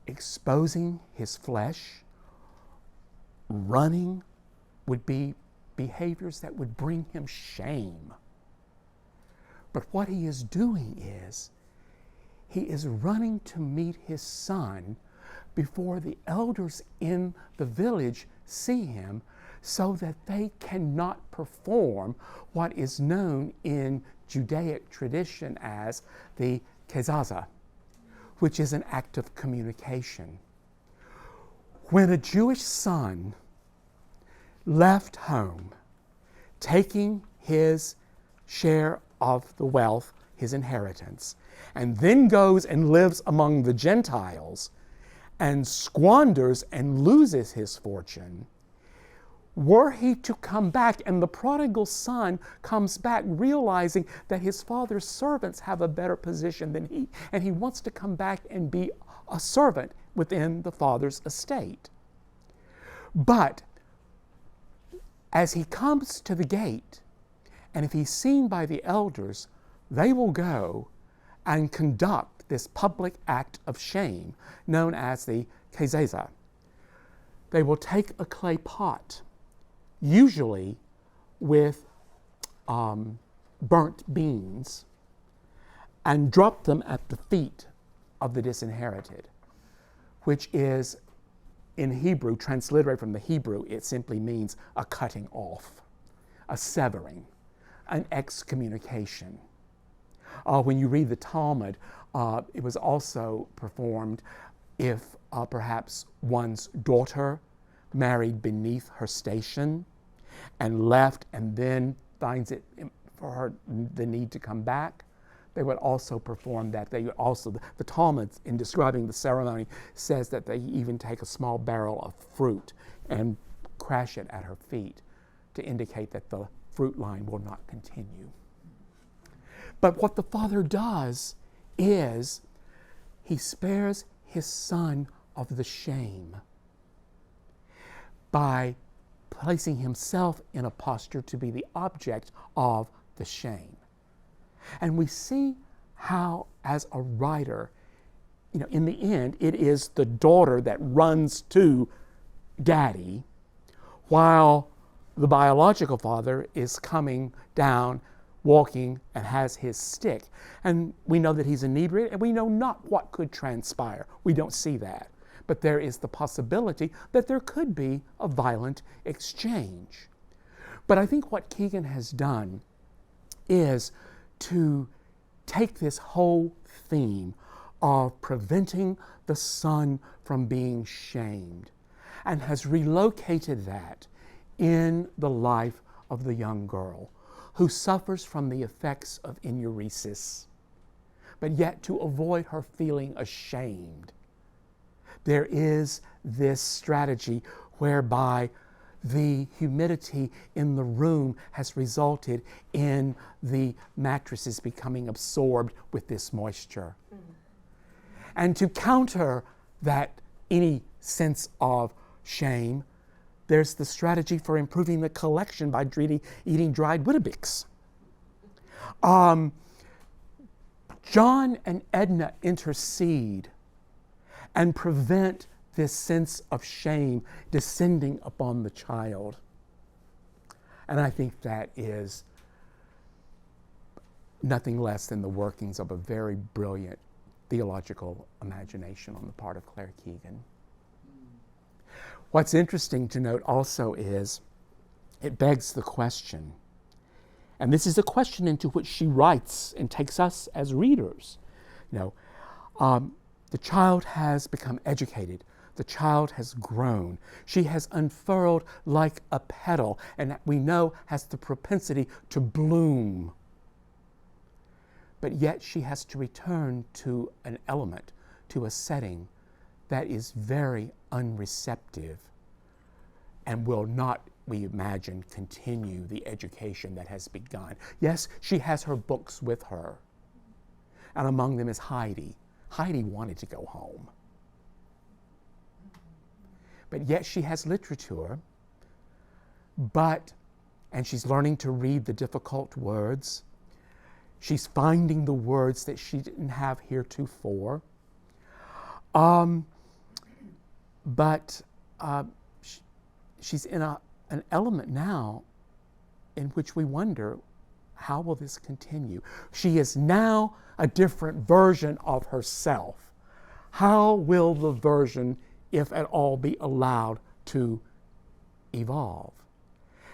exposing his flesh. Running would be behaviors that would bring him shame. But what he is doing is, he is running to meet his son before the elders in the village see him, so that they cannot perform what is known in Judaic tradition as the kezaza, which is an act of communication. When a Jewish son left home, taking his share of the wealth, his inheritance, and then goes and lives among the Gentiles and squanders and loses his fortune, were he to come back, and the prodigal son comes back realizing that his father's servants have a better position than he, and he wants to come back and be a servant within the father's estate. But as he comes to the gate, and if he's seen by the elders, they will go and conduct this public act of shame known as the kezeza. They will take a clay pot, usually with burnt beans, and drop them at the feet of the disinherited, which is, in Hebrew, transliterated from the Hebrew, it simply means a cutting off, a severing, an excommunication. When you read the Talmud, it was also performed if perhaps one's daughter married beneath her station and left and then finds it for her the need to come back. They would also perform that. They would also, the Talmud, in describing the ceremony, says that they even take a small barrel of fruit and crash it at her feet to indicate that the fruit line will not continue. But what the father does is he spares his son of the shame by placing himself in a posture to be the object of the shame. And we see how, as a writer, in the end, it is the daughter that runs to daddy, while the biological father is coming down, walking, and has his stick. And we know that he's inebriated, and we know not what could transpire. We don't see that. But there is the possibility that there could be a violent exchange. But I think what Keegan has done is to take this whole theme of preventing the son from being shamed and has relocated that in the life of the young girl who suffers from the effects of enuresis, but yet to avoid her feeling ashamed, there is this strategy whereby the humidity in the room has resulted in the mattresses becoming absorbed with this moisture. Mm-hmm. And to counter that, any sense of shame, there's the strategy for improving the collection by eating dried Weetabix. John and Edna intercede and prevent this sense of shame descending upon the child. And I think that is nothing less than the workings of a very brilliant theological imagination on the part of Claire Keegan. What's interesting to note also is it begs the question, and this is a question into which she writes and takes us as readers. The child has become educated. The child has grown. She has unfurled like a petal, and we know has the propensity to bloom. But yet she has to return to an element, to a setting that is very unreceptive and will not, we imagine, continue the education that has begun. Yes, she has her books with her, and among them is Heidi. Heidi wanted to go home. But yet she has literature, and she's learning to read the difficult words. She's finding the words that she didn't have heretofore. She's in an element now in which we wonder, how will this continue? She is now a different version of herself. How will the version, if at all, be allowed to evolve?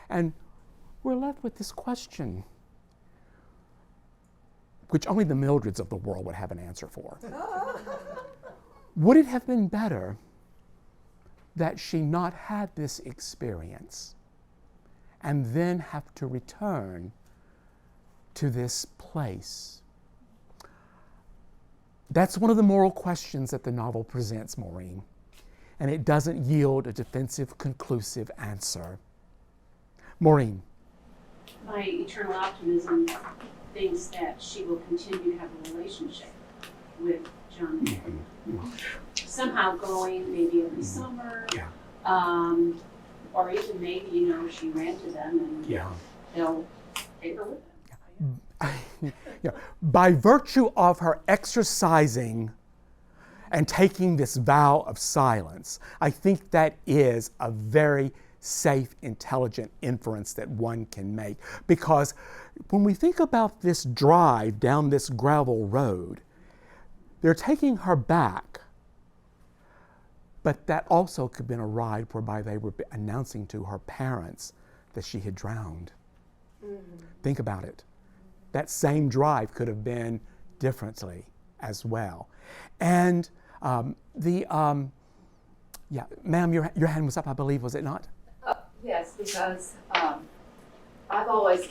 And we're left with this question, which only the Mildreds of the world would have an answer for. Would it have been better that she not had this experience and then have to return to this place? That's one of the moral questions that the novel presents, Maureen, and it doesn't yield a defensive, conclusive answer. Maureen. My eternal optimism thinks that she will continue to have a relationship with John. Somehow going, maybe every summer. Yeah. Or even maybe, she ran to them and they'll take her with them. By virtue of her exercising and taking this vow of silence, I think that is a very safe, intelligent inference that one can make. Because when we think about this drive down this gravel road, they're taking her back, but that also could have been a ride whereby they were announcing to her parents that she had drowned. Think about it. That same drive could have been differently as well. And ma'am, your hand was up, I believe, was it not? Yes, because I've always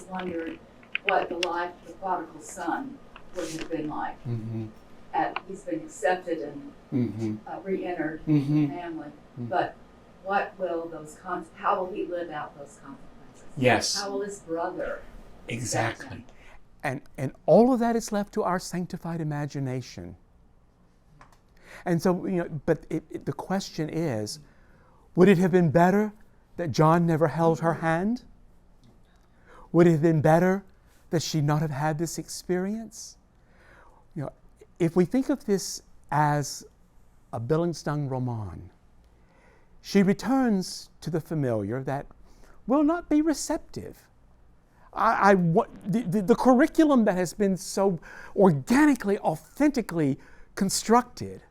wondered what the life of the prodigal son would have been like. He's been accepted and re-entered the family, but what will how will he live out those consequences? Yes. How will his brother? Exactly. And all of that is left to our sanctified imagination. And so, but the question is, would it have been better that John never held her hand? Would it have been better that she not have had this experience? If we think of this as a Billingstone roman, she returns to the familiar that will not be receptive. The curriculum that has been so organically, authentically constructed,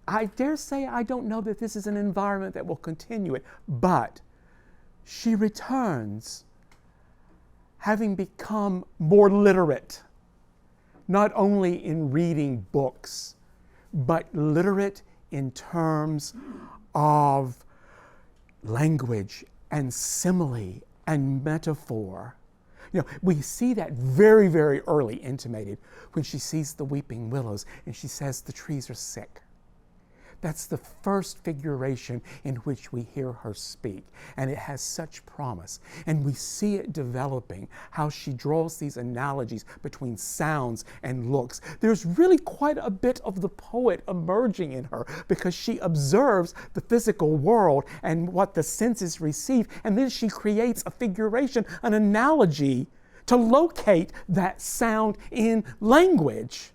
I dare say I don't know that this is an environment that will continue it, but she returns having become more literate, not only in reading books, but literate in terms of language and simile and metaphor. We see that very, very early intimated when she sees the weeping willows and she says the trees are sick. That's the first figuration in which we hear her speak, and it has such promise. And we see it developing, how she draws these analogies between sounds and looks. There's really quite a bit of the poet emerging in her because she observes the physical world and what the senses receive, and then she creates a figuration, an analogy to locate that sound in language.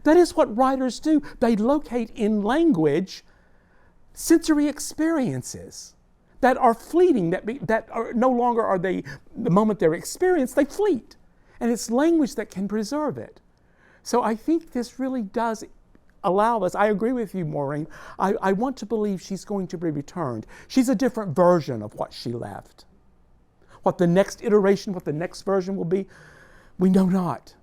That is what writers do. They locate in language sensory experiences that are fleeting, that are no longer are they, the moment they're experienced, they fleet. And it's language that can preserve it. So I think this really does allow us, I agree with you, Maureen, I want to believe she's going to be returned. She's a different version of what she left. What the next iteration, what the next version will be, we know not.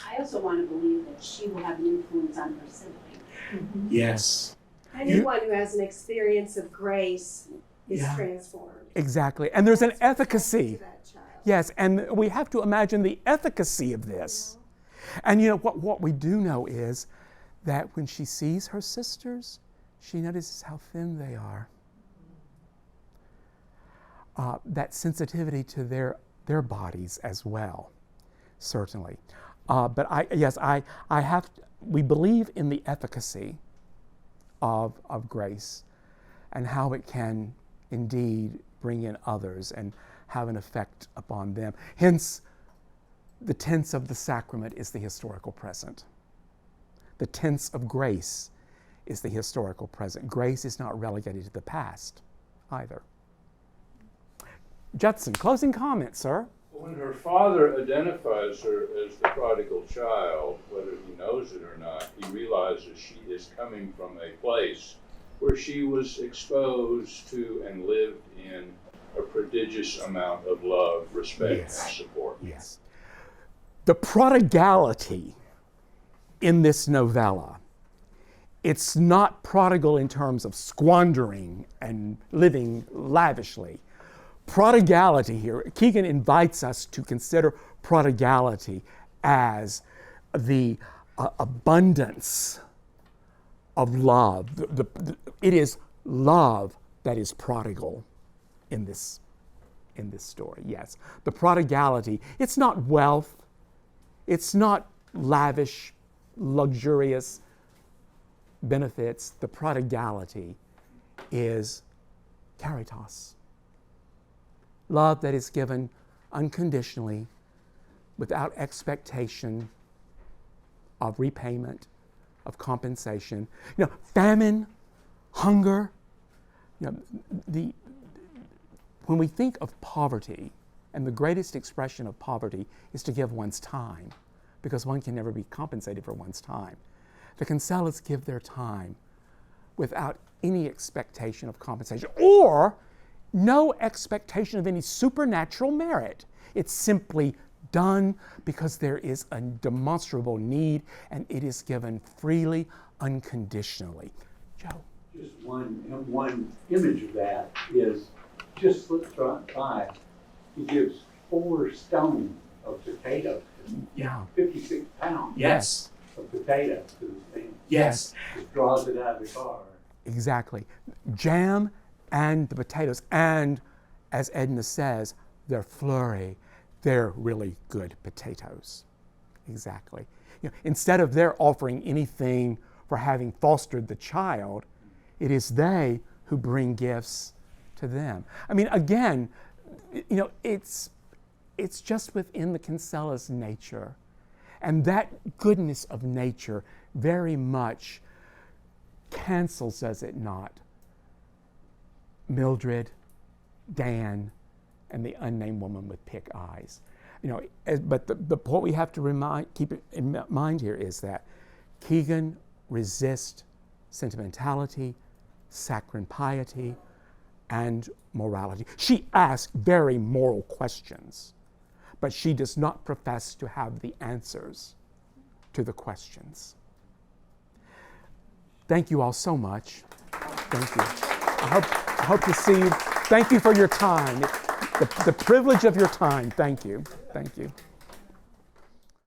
I also want to believe that she will have an influence on her siblings. Yes. Anyone who has an experience of grace is transformed. Exactly. And there's an efficacy. To that child. Yes, and we have to imagine the efficacy of this. And what we do know is that when she sees her sisters, she notices how thin they are. That sensitivity to their bodies as well, certainly. But we believe in the efficacy of grace and how it can indeed bring in others and have an effect upon them. Hence, the tense of the sacrament is the historical present. The tense of grace is the historical present. Grace is not relegated to the past either. Judson, closing comment, sir. When her father identifies her as the prodigal child, whether he knows it or not, he realizes she is coming from a place where she was exposed to and lived in a prodigious amount of love, respect, and support. Yes. The prodigality in this novella, it's not prodigal in terms of squandering and living lavishly. Prodigality here, Keegan invites us to consider prodigality as the abundance of love. It is love that is prodigal in this story. Yes, the prodigality, it's not wealth, it's not lavish, luxurious benefits. The prodigality is caritas, love that is given unconditionally, without expectation of repayment, of compensation. Famine, hunger. When we think of poverty, and the greatest expression of poverty is to give one's time, because one can never be compensated for one's time. The Kinsellas give their time without any expectation of compensation, or no expectation of any supernatural merit. It's simply done because there is a demonstrable need, and it is given freely, unconditionally. Joe? Just one image of that is just slipped by. He gives 4 stones of potatoes, Yeah. 56 pounds Yes. of potatoes to the family. Yes. Just draws it out of the car. Exactly. Jam and the potatoes, and as Edna says, they're flurry. They're really good potatoes. Exactly. Instead of their offering anything for having fostered the child, it is they who bring gifts to them. I mean, again, it's just within the Kinsella's nature. And that goodness of nature very much cancels, does it not, Mildred, Dan, and the unnamed woman with pick eyes. But the point we have to keep in mind here is that Keegan resists sentimentality, saccharine piety, and morality. She asks very moral questions, but she does not profess to have the answers to the questions. Thank you all so much. Thank you. I hope to see you. Thank you for your time. The privilege of your time. Thank you. Thank you.